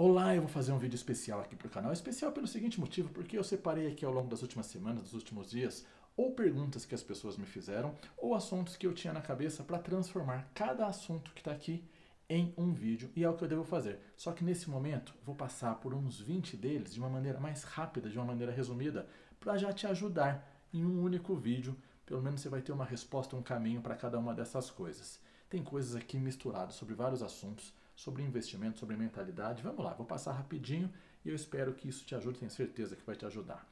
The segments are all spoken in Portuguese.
Olá, eu vou fazer um vídeo especial aqui para o canal. Especial pelo seguinte motivo, porque eu separei aqui ao longo das últimas semanas, dos últimos dias, ou perguntas que as pessoas me fizeram, ou assuntos que eu tinha na cabeça para transformar cada assunto que está aqui em um vídeo, e é o que eu devo fazer. Só que nesse momento, vou passar por uns 20 deles de uma maneira mais rápida, de uma maneira resumida, para já te ajudar em um único vídeo. Pelo menos você vai ter uma resposta, um caminho para cada uma dessas coisas. Tem coisas aqui misturadas sobre vários assuntos, sobre investimento, sobre mentalidade. Vamos lá, vou passar rapidinho e eu espero que isso te ajude, tenho certeza que vai te ajudar.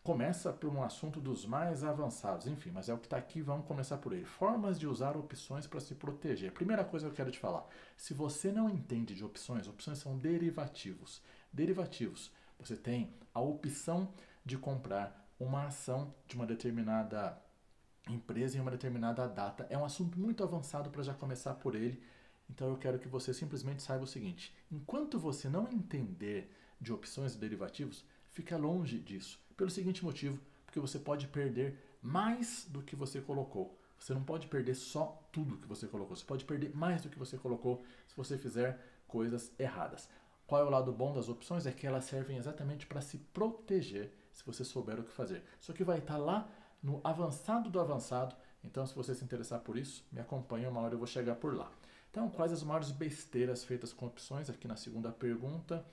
Começa por um assunto dos mais avançados, enfim, mas é o que está aqui, vamos começar por ele. Formas de usar opções para se proteger. Primeira coisa que eu quero te falar, se você não entende de opções, opções são derivativos. Derivativos, você tem a opção de comprar uma ação de uma determinada empresa em uma determinada data. É um assunto muito avançado para já começar por ele. Então eu quero que você simplesmente saiba o seguinte: enquanto você não entender de opções e derivativos, fica longe disso. Pelo seguinte motivo, porque você pode perder mais do que você colocou. Você não pode perder só tudo que você colocou. Você pode perder mais do que você colocou se você fizer coisas erradas. Qual é o lado bom das opções? É que elas servem exatamente para se proteger se você souber o que fazer. Isso aqui vai estar lá no avançado do avançado. Então, se você se interessar por isso, me acompanha, uma hora eu vou chegar por lá. Então, quais as maiores besteiras feitas com opções? Aqui na segunda pergunta.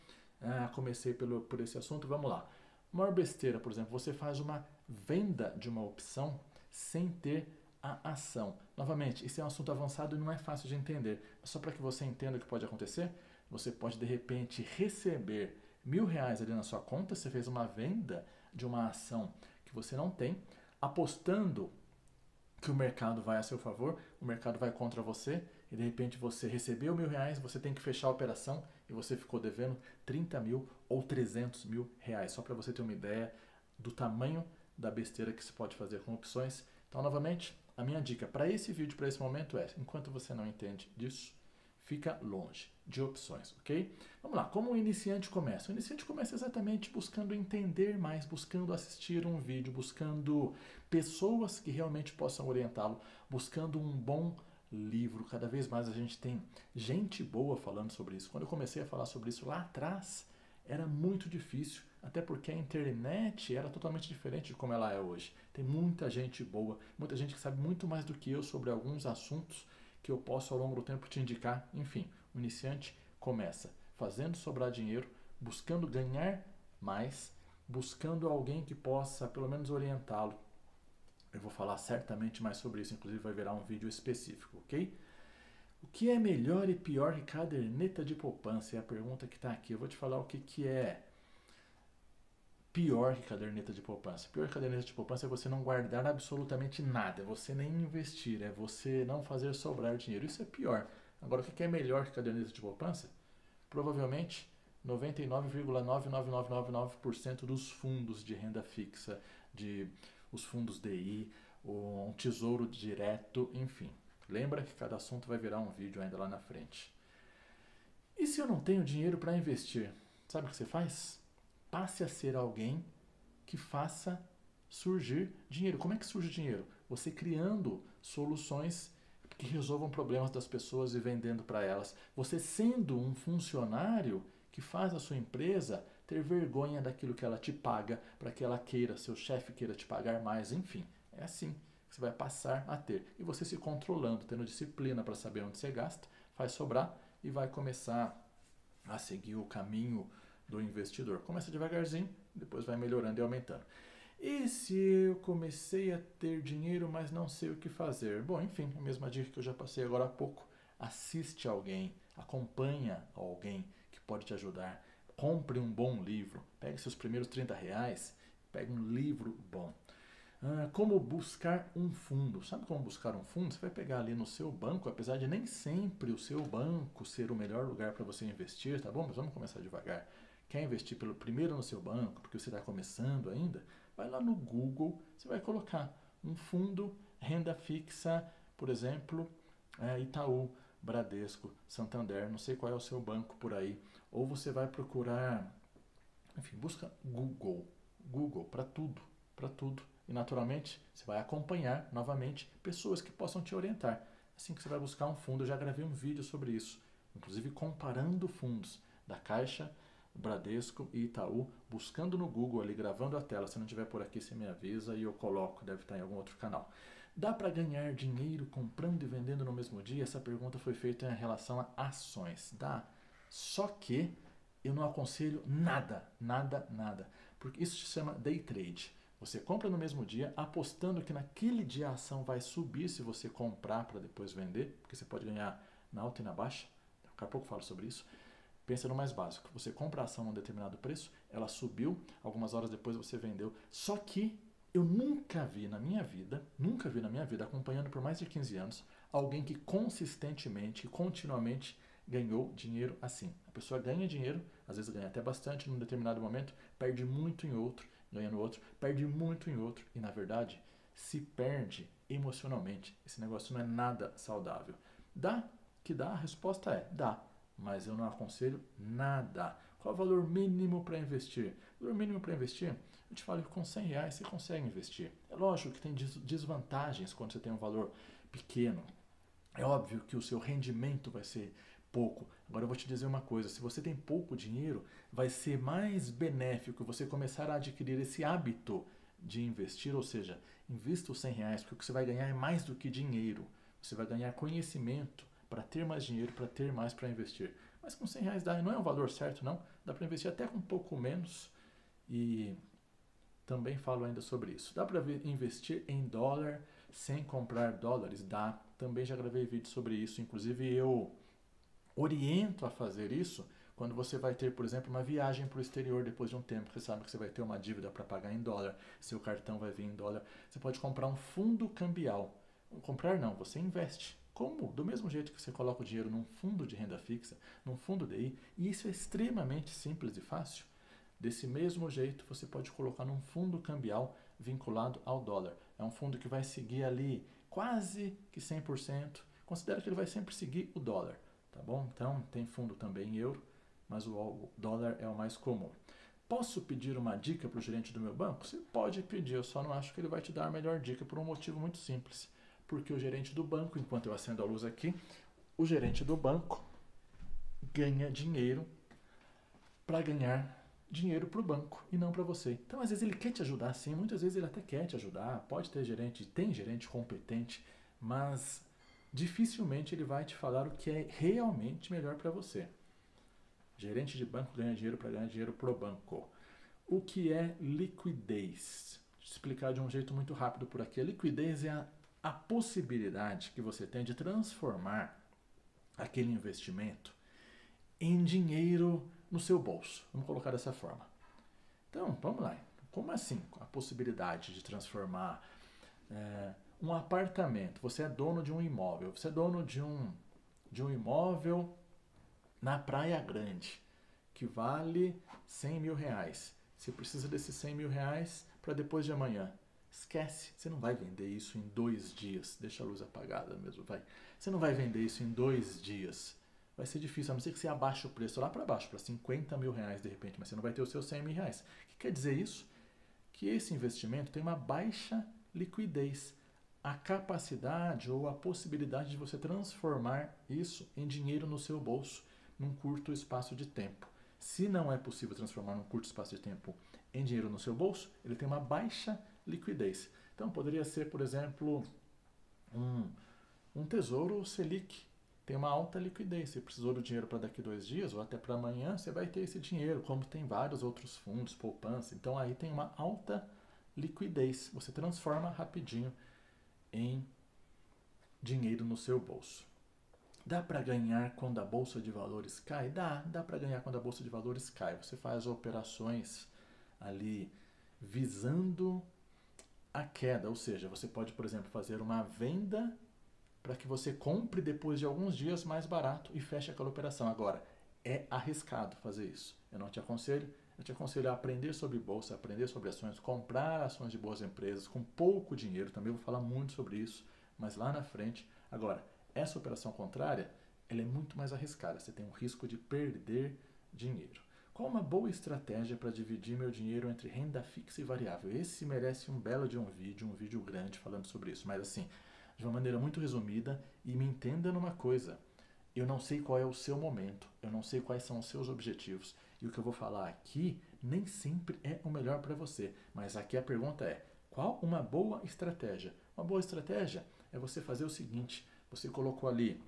Comecei por esse assunto, vamos lá. Maior besteira, por exemplo, você faz uma venda de uma opção sem ter a ação. Novamente, isso é um assunto avançado e não é fácil de entender. Mas só para que você entenda o que pode acontecer, você pode de repente receber R$ 1.000 ali na sua conta, você fez uma venda de uma ação que você não tem, apostando que o mercado vai a seu favor, o mercado vai contra você, e de repente você recebeu R$ 1.000, você tem que fechar a operação e você ficou devendo 30 mil ou 300 mil reais. Só para você ter uma ideia do tamanho da besteira que se pode fazer com opções. Então, novamente, a minha dica para esse vídeo, para esse momento é, enquanto você não entende disso, fica longe de opções, ok? Vamos lá, como o iniciante começa? O iniciante começa exatamente buscando entender mais, buscando assistir um vídeo, buscando pessoas que realmente possam orientá-lo, buscando um bom livro. Cada vez mais a gente tem gente boa falando sobre isso. Quando eu comecei a falar sobre isso lá atrás, era muito difícil, até porque a internet era totalmente diferente de como ela é hoje. Tem muita gente boa, muita gente que sabe muito mais do que eu sobre alguns assuntos que eu posso ao longo do tempo te indicar. Enfim, o iniciante começa fazendo sobrar dinheiro, buscando ganhar mais, buscando alguém que possa pelo menos orientá-lo. Eu vou falar certamente mais sobre isso, inclusive vai virar um vídeo específico, ok? O que é melhor e pior que caderneta de poupança? É a pergunta que está aqui. Eu vou te falar o que é pior que caderneta de poupança. Pior que caderneta de poupança é você não guardar absolutamente nada, é você nem investir, é você não fazer sobrar dinheiro. Isso é pior. Agora, o que é melhor que caderneta de poupança? Provavelmente 99,99999% dos fundos de renda fixa, de os fundos DI, um tesouro direto, enfim. Lembra que cada assunto vai virar um vídeo ainda lá na frente. E se eu não tenho dinheiro para investir? Sabe o que você faz? Passe a ser alguém que faça surgir dinheiro. Como é que surge dinheiro? Você criando soluções que resolvam problemas das pessoas e vendendo para elas. Você sendo um funcionário que faz a sua empresa ter vergonha daquilo que ela te paga, para que ela queira, seu chefe queira te pagar mais, enfim. É assim que você vai passar a ter. E você se controlando, tendo disciplina para saber onde você gasta, faz sobrar e vai começar a seguir o caminho do investidor. Começa devagarzinho, depois vai melhorando e aumentando. E se eu comecei a ter dinheiro, mas não sei o que fazer? Bom, enfim, a mesma dica que eu já passei agora há pouco. Assiste alguém, acompanha alguém que pode te ajudar. Compre um bom livro. Pegue seus primeiros R$ 30, pegue um livro bom. Como buscar um fundo? Sabe como buscar um fundo? Você vai pegar ali no seu banco, apesar de nem sempre o seu banco ser o melhor lugar para você investir, tá bom? Mas vamos começar devagar. Quer investir primeiro no seu banco, porque você está começando ainda? Vai lá no Google, você vai colocar um fundo, renda fixa, por exemplo, Itaú, Bradesco, Santander, não sei qual é o seu banco por aí. Ou você vai procurar, enfim, busca Google para tudo, para tudo. E naturalmente você vai acompanhar novamente pessoas que possam te orientar. Assim que você vai buscar um fundo, eu já gravei um vídeo sobre isso, inclusive comparando fundos. da Caixa, Bradesco e Itaú, buscando no Google ali, gravando a tela. Se não tiver por aqui, você me avisa e eu coloco, deve estar em algum outro canal. Dá para ganhar dinheiro comprando e vendendo no mesmo dia? Essa pergunta foi feita em relação a ações. Dá. Só que eu não aconselho nada, nada, nada. Porque isso se chama day trade. Você compra no mesmo dia, apostando que naquele dia a ação vai subir se você comprar para depois vender, porque você pode ganhar na alta e na baixa. Daqui a pouco eu falo sobre isso. Pensa no mais básico. Você compra a ação a um determinado preço, ela subiu, algumas horas depois você vendeu. Só que eu nunca vi na minha vida, acompanhando por mais de 15 anos, alguém que consistentemente, continuamente ganhou dinheiro assim. A pessoa ganha dinheiro, às vezes ganha até bastante num determinado momento, perde muito em outro, ganha no outro, perde muito em outro e, na verdade, se perde emocionalmente. Esse negócio não é nada saudável. Dá? Que dá? A resposta é dá. Mas eu não aconselho nada. Qual é o valor mínimo para investir? O valor mínimo para investir, eu te falo que com R$ 100 você consegue investir. É lógico que tem desvantagens quando você tem um valor pequeno. É óbvio que o seu rendimento vai ser pouco. Agora eu vou te dizer uma coisa, se você tem pouco dinheiro, vai ser mais benéfico você começar a adquirir esse hábito de investir, ou seja, invista os R$ 100, porque o que você vai ganhar é mais do que dinheiro. Você vai ganhar conhecimento para ter mais dinheiro, para ter mais para investir. Mas com R$ 100 dá, não é um valor certo não, dá para investir até com um pouco menos e também falo ainda sobre isso. Dá para investir em dólar sem comprar dólares? Dá. Também já gravei vídeo sobre isso. Inclusive eu oriento a fazer isso quando você vai ter, por exemplo, uma viagem para o exterior depois de um tempo. Você sabe que você vai ter uma dívida para pagar em dólar, seu cartão vai vir em dólar. Você pode comprar um fundo cambial. Comprar não, você investe. Como? Do mesmo jeito que você coloca o dinheiro num fundo de renda fixa, num fundo DI, e isso é extremamente simples e fácil. Desse mesmo jeito, você pode colocar num fundo cambial vinculado ao dólar. É um fundo que vai seguir ali quase que 100%. Considera que ele vai sempre seguir o dólar, tá bom? Então, tem fundo também em euro, mas o dólar é o mais comum. Posso pedir uma dica para o gerente do meu banco? Você pode pedir, eu só não acho que ele vai te dar a melhor dica por um motivo muito simples. Porque o gerente do banco, enquanto eu acendo a luz aqui, o gerente do banco ganha dinheiro para ganhar dinheiro para o banco e não para você. Então, às vezes ele quer te ajudar sim, muitas vezes ele até quer te ajudar, pode ter gerente, tem gerente competente, mas dificilmente ele vai te falar o que é realmente melhor para você. Gerente de banco ganha dinheiro para ganhar dinheiro pro banco. O que é liquidez? Vou te explicar de um jeito muito rápido por aqui. A liquidez é a possibilidade que você tem de transformar aquele investimento em dinheiro no seu bolso. Vamos colocar dessa forma. Então, vamos lá. Como assim a possibilidade de transformar um apartamento? Você é dono de um imóvel. Você é dono de um imóvel na Praia Grande que vale R$ 100.000. Você precisa desses R$ 100.000 para depois de amanhã. Esquece, você não vai vender isso em 2 dias. Deixa a luz apagada mesmo, vai. Você não vai vender isso em 2 dias. Vai ser difícil, a não ser que você abaixe o preço lá para baixo, para R$ 50.000 de repente, mas você não vai ter os seus R$ 100.000. O que quer dizer isso? Que esse investimento tem uma baixa liquidez. A capacidade ou a possibilidade de você transformar isso em dinheiro no seu bolso num curto espaço de tempo. Se não é possível transformar num curto espaço de tempo em dinheiro no seu bolso, ele tem uma baixa liquidez. Então poderia ser, por exemplo, um tesouro Selic. Tem uma alta liquidez. Se precisou do dinheiro para daqui 2 dias ou até para amanhã, você vai ter esse dinheiro, como tem vários outros fundos, poupança. Então aí tem uma alta liquidez. Você transforma rapidinho em dinheiro no seu bolso. Dá para ganhar quando a bolsa de valores cai? Dá para ganhar quando a bolsa de valores cai. Você faz operações ali visando a queda, ou seja, você pode, por exemplo, fazer uma venda para que você compre depois de alguns dias mais barato e feche aquela operação. Agora, é arriscado fazer isso. Eu não te aconselho. Eu te aconselho a aprender sobre bolsa, aprender sobre ações, comprar ações de boas empresas com pouco dinheiro. Também vou falar muito sobre isso, mas lá na frente. Agora, essa operação contrária, ela é muito mais arriscada. Você tem um risco de perder dinheiro. Qual uma boa estratégia para dividir meu dinheiro entre renda fixa e variável? Esse merece um belo de um vídeo grande falando sobre isso. Mas assim, de uma maneira muito resumida, e me entenda numa coisa. Eu não sei qual é o seu momento, eu não sei quais são os seus objetivos. E o que eu vou falar aqui nem sempre é o melhor para você. Mas aqui a pergunta é: qual uma boa estratégia? Uma boa estratégia é você fazer o seguinte: você colocou ali,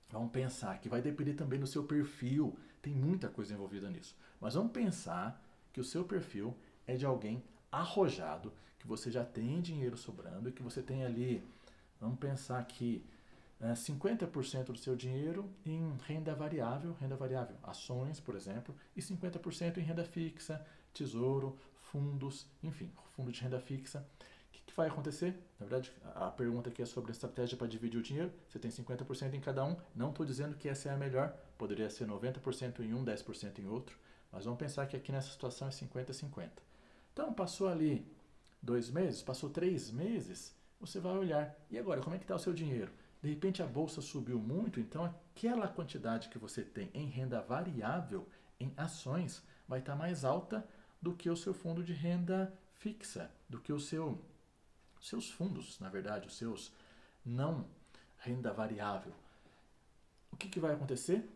vamos pensar que vai depender também do seu perfil, tem muita coisa envolvida nisso. Mas vamos pensar que o seu perfil é de alguém arrojado, que você já tem dinheiro sobrando e que você tem ali, vamos pensar que 50% do seu dinheiro em renda variável, ações, por exemplo, e 50% em renda fixa, tesouro, fundos, enfim, fundo de renda fixa. O que vai acontecer? Na verdade, a pergunta aqui é sobre a estratégia para dividir o dinheiro. Você tem 50% em cada um. Não estou dizendo que essa é a melhor. Poderia ser 90% em um, 10% em outro. Mas vamos pensar que aqui nessa situação é 50-50. Então, passou ali 2 meses, passou 3 meses, você vai olhar. E agora, como é que está o seu dinheiro? De repente a bolsa subiu muito, então aquela quantidade que você tem em renda variável, em ações, vai estar mais alta do que o seu fundo de renda fixa, do que seus fundos, na verdade, os seus não renda variável. O que vai acontecer?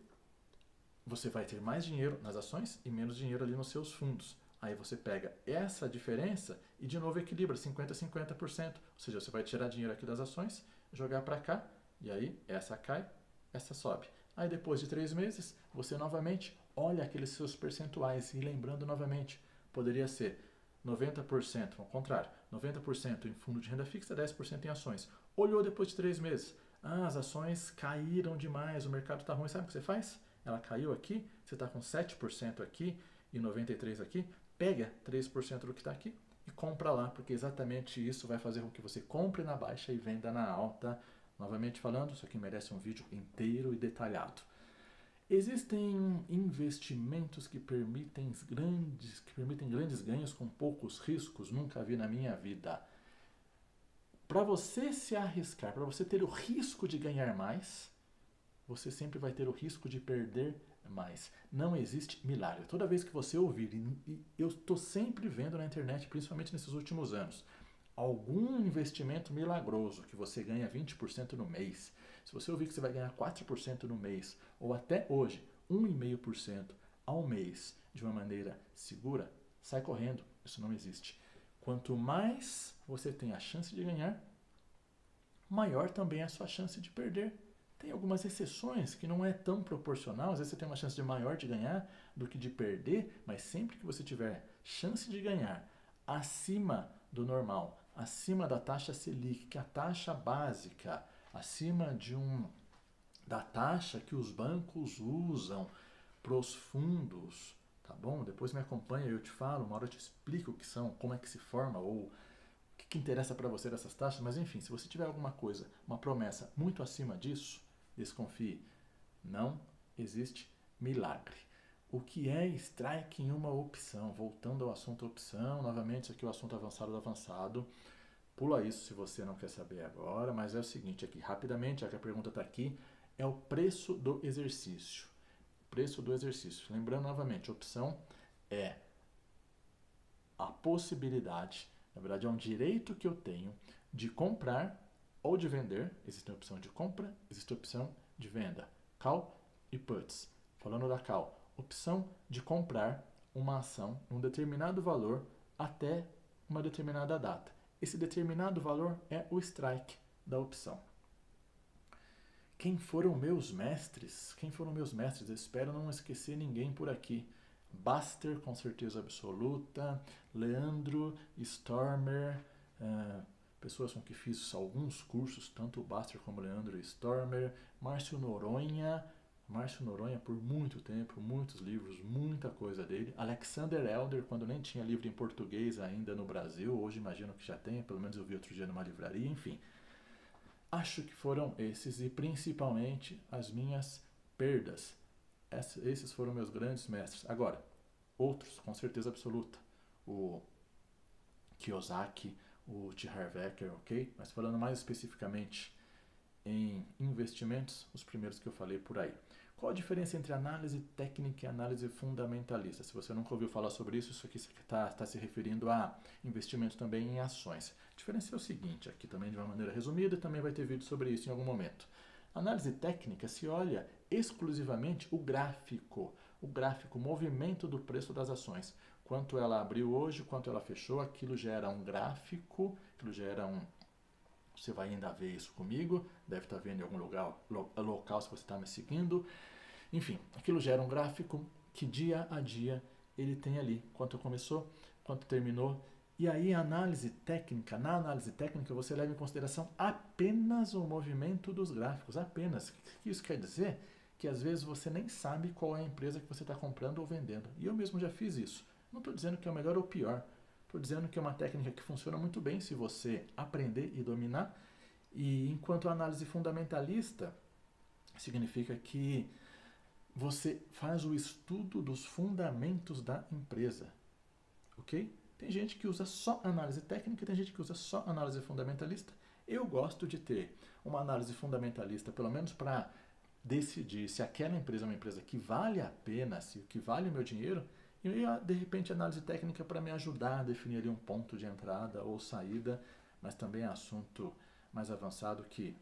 Você vai ter mais dinheiro nas ações e menos dinheiro ali nos seus fundos. Aí você pega essa diferença e de novo equilibra 50-50%. Ou seja, você vai tirar dinheiro aqui das ações, jogar para cá, e aí essa cai, essa sobe. Aí depois de 3 meses, você novamente olha aqueles seus percentuais e lembrando novamente, poderia ser 90%, ao contrário, 90% em fundo de renda fixa, 10% em ações. Olhou depois de 3 meses, as ações caíram demais, o mercado está ruim, sabe o que você faz? Ela caiu aqui, você está com 7% aqui e 93% aqui, pega 3% do que está aqui e compra lá, porque exatamente isso vai fazer com que você compre na baixa e venda na alta. Novamente falando, isso aqui merece um vídeo inteiro e detalhado. Existem investimentos que permitem grandes ganhos com poucos riscos, nunca vi na minha vida. Para você se arriscar, para você ter o risco de ganhar mais, você sempre vai ter o risco de perder mais. Não existe milagre. Toda vez que você ouvir, e eu estou sempre vendo na internet, principalmente nesses últimos anos, algum investimento milagroso que você ganha 20% no mês, se você ouvir que você vai ganhar 4% no mês, ou até hoje, 1,5% ao mês, de uma maneira segura, sai correndo. Isso não existe. Quanto mais você tem a chance de ganhar, maior também é a sua chance de perder. Tem algumas exceções que não é tão proporcional, às vezes você tem uma chance de maior de ganhar do que de perder, mas sempre que você tiver chance de ganhar acima do normal, acima da taxa Selic, que é a taxa básica, acima da taxa que os bancos usam para os fundos, tá bom? Depois me acompanha, eu te falo, uma hora eu te explico o que são, como é que se forma ou o que interessa para você dessas taxas, mas enfim, se você tiver alguma coisa, uma promessa muito acima disso, desconfie, não existe milagre. O que é strike em uma opção? Voltando ao assunto opção, novamente, isso aqui é o assunto avançado do avançado. Pula isso se você não quer saber agora, mas é o seguinte aqui, rapidamente, já que a pergunta está aqui, é o preço do exercício. Preço do exercício. Lembrando novamente, opção é a possibilidade, na verdade é um direito que eu tenho de comprar ou de vender. Existe a opção de compra, existe a opção de venda. Call e puts. Falando da call, opção de comprar uma ação em um determinado valor até uma determinada data. Esse determinado valor é o strike da opção. Quem foram meus mestres? Quem foram meus mestres? Eu espero não esquecer ninguém por aqui. Baster, com certeza absoluta. Leandro, Stormer, pessoas com que fiz alguns cursos, tanto o Baster como o Leandro e Stormer. Márcio Noronha por muito tempo, muitos livros, muita coisa dele. Alexander Elder, quando nem tinha livro em português ainda no Brasil, hoje imagino que já tenha, pelo menos eu vi outro dia numa livraria, enfim. Acho que foram esses e principalmente as minhas perdas. Esses foram meus grandes mestres. Agora, outros, com certeza absoluta. O Kiyosaki, o T. Harv Eker, ok? Mas falando mais especificamente em investimentos, os primeiros que eu falei por aí. Qual a diferença entre análise técnica e análise fundamentalista? Se você nunca ouviu falar sobre isso, isso aqui está se referindo a investimento também em ações. A diferença é o seguinte, aqui também de uma maneira resumida, também vai ter vídeo sobre isso em algum momento. Análise técnica se olha exclusivamente o gráfico, o movimento do preço das ações. Quanto ela abriu hoje, quanto ela fechou, aquilo gera um gráfico, aquilo gera um... Você vai ainda ver isso comigo, deve estar vendo em algum lugar local se você está me seguindo. Enfim, aquilo gera um gráfico que dia a dia ele tem ali, quanto começou, quanto terminou. E aí na análise técnica você leva em consideração apenas o movimento dos gráficos, apenas. O que isso quer dizer? Que às vezes você nem sabe qual é a empresa que você está comprando ou vendendo. E eu mesmo já fiz isso. Não estou dizendo que é o melhor ou o pior. Estou dizendo que é uma técnica que funciona muito bem se você aprender e dominar. E enquanto a análise fundamentalista significa que você faz o estudo dos fundamentos da empresa, ok? Tem gente que usa só análise técnica, tem gente que usa só análise fundamentalista. Eu gosto de ter uma análise fundamentalista, pelo menos para decidir se aquela empresa é uma empresa que vale a pena, se o que vale o meu dinheiro, e de repente análise técnica para me ajudar a definir ali um ponto de entrada ou saída, mas também é assunto mais avançado que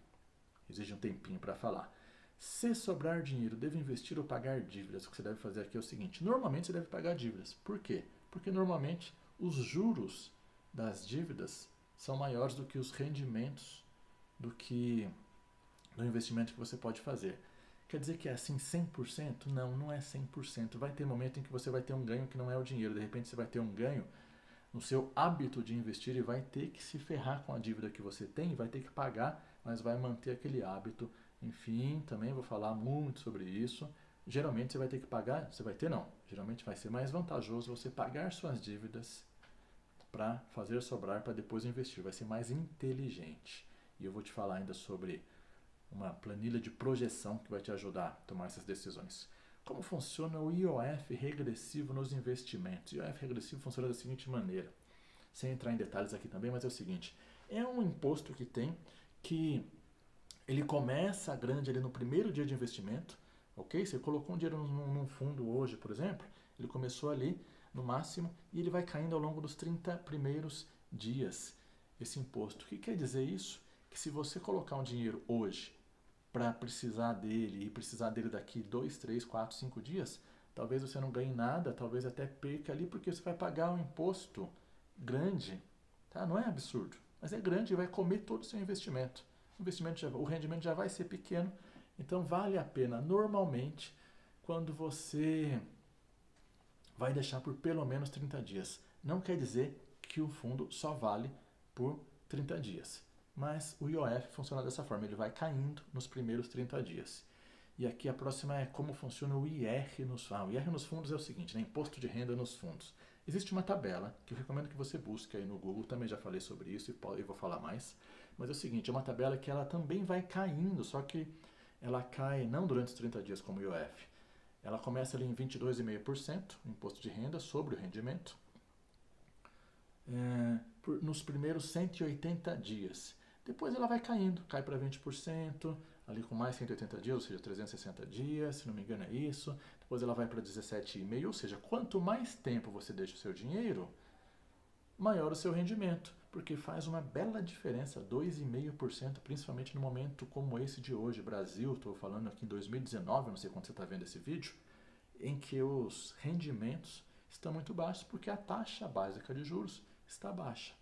exige um tempinho para falar. Se sobrar dinheiro, devo investir ou pagar dívidas? O que você deve fazer aqui é o seguinte: normalmente você deve pagar dívidas. Por quê? Porque normalmente os juros das dívidas são maiores do que os rendimentos do investimento que você pode fazer. Quer dizer que é assim 100%? Não, não é 100%. Vai ter momento em que você vai ter um ganho que não é o dinheiro. De repente você vai ter um ganho no seu hábito de investir e vai ter que se ferrar com a dívida que você tem, vai ter que pagar, mas vai manter aquele hábito. Enfim, também vou falar muito sobre isso. Geralmente você vai ter que pagar, você vai ter não, geralmente vai ser mais vantajoso você pagar suas dívidas para fazer sobrar para depois investir, vai ser mais inteligente. E eu vou te falar ainda sobre uma planilha de projeção que vai te ajudar a tomar essas decisões. Como funciona o IOF regressivo nos investimentos? O IOF regressivo funciona da seguinte maneira, sem entrar em detalhes aqui também, mas é o seguinte: é um imposto que tem que ele começa grande ali no primeiro dia de investimento, ok? Você colocou um dinheiro num fundo hoje, por exemplo, ele começou ali no máximo e ele vai caindo ao longo dos 30 primeiros dias, esse imposto. O que quer dizer isso? Que se você colocar um dinheiro hoje para precisar dele e precisar dele daqui 2, 3, 4, 5 dias, talvez você não ganhe nada, talvez até perca ali porque você vai pagar um imposto grande, tá? Não é absurdo, mas é grande e vai comer todo o seu investimento. O rendimento já vai ser pequeno, então vale a pena normalmente quando você vai deixar por pelo menos 30 dias. Não quer dizer que o fundo só vale por 30 dias. Mas o IOF funciona dessa forma, ele vai caindo nos primeiros 30 dias. E aqui a próxima é como funciona o IR nos fundos. O IR nos fundos é o seguinte, né? Imposto de renda nos fundos. Existe uma tabela que eu recomendo que você busque aí no Google, também já falei sobre isso e vou falar mais. Mas é o seguinte, é uma tabela que ela também vai caindo, só que ela cai não durante os 30 dias como o IOF. Ela começa ali em 22,5%, imposto de renda sobre o rendimento, nos primeiros 180 dias. Depois ela vai caindo, cai para 20%, ali com mais 180 dias, ou seja, 360 dias, se não me engano é isso. Depois ela vai para 17,5%, ou seja, quanto mais tempo você deixa o seu dinheiro, maior o seu rendimento, porque faz uma bela diferença, 2,5%, principalmente no momento como esse de hoje, Brasil, estou falando aqui em 2019, não sei quando você está vendo esse vídeo, em que os rendimentos estão muito baixos, porque a taxa básica de juros está baixa.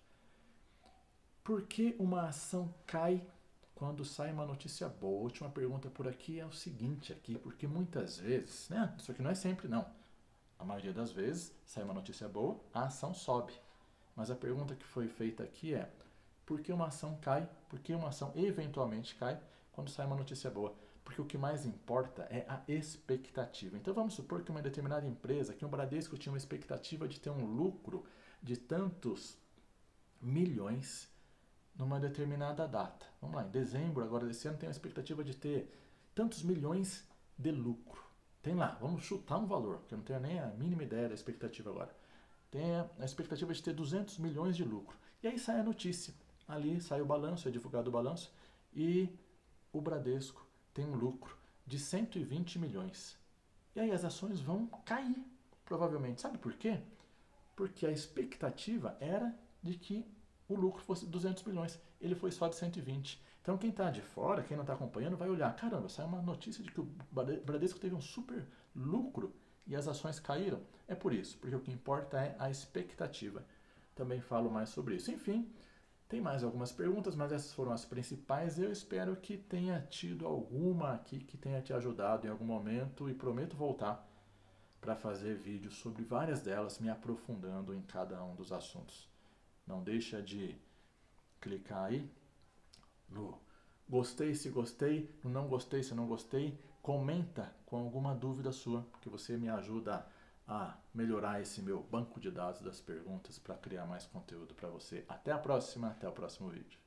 Por que uma ação cai quando sai uma notícia boa? A última pergunta por aqui é o seguinte aqui, porque muitas vezes, né, isso aqui não é sempre não, a maioria das vezes sai uma notícia boa, a ação sobe. Mas a pergunta que foi feita aqui é: por que uma ação cai? Por que uma ação eventualmente cai quando sai uma notícia boa? Porque o que mais importa é a expectativa. Então vamos supor que uma determinada empresa, que um Bradesco tinha uma expectativa de ter um lucro de tantos milhões numa determinada data. Vamos lá, em dezembro agora desse ano tem a expectativa de ter tantos milhões de lucro. Tem lá, vamos chutar um valor, que eu não tenho nem a mínima ideia da expectativa agora. Tem a expectativa de ter 200 milhões de lucro. E aí sai a notícia. Ali sai o balanço, é divulgado o balanço, e o Bradesco tem um lucro de 120 milhões. E aí as ações vão cair, provavelmente. Sabe por quê? Porque a expectativa era de que o lucro fosse 200 milhões. Ele foi só de 120. Então quem está de fora, quem não está acompanhando, vai olhar, caramba, saiu uma notícia de que o Bradesco teve um super lucro e as ações caíram. É por isso, porque o que importa é a expectativa. Também falo mais sobre isso. Enfim, tem mais algumas perguntas, mas essas foram as principais. Eu espero que tenha tido alguma aqui que tenha te ajudado em algum momento e prometo voltar para fazer vídeos sobre várias delas, me aprofundando em cada um dos assuntos. Não deixa de clicar aí no gostei se gostei, no não gostei se não gostei, comenta com alguma dúvida sua, que você me ajuda a melhorar esse meu banco de dados das perguntas para criar mais conteúdo para você. Até a próxima, até o próximo vídeo.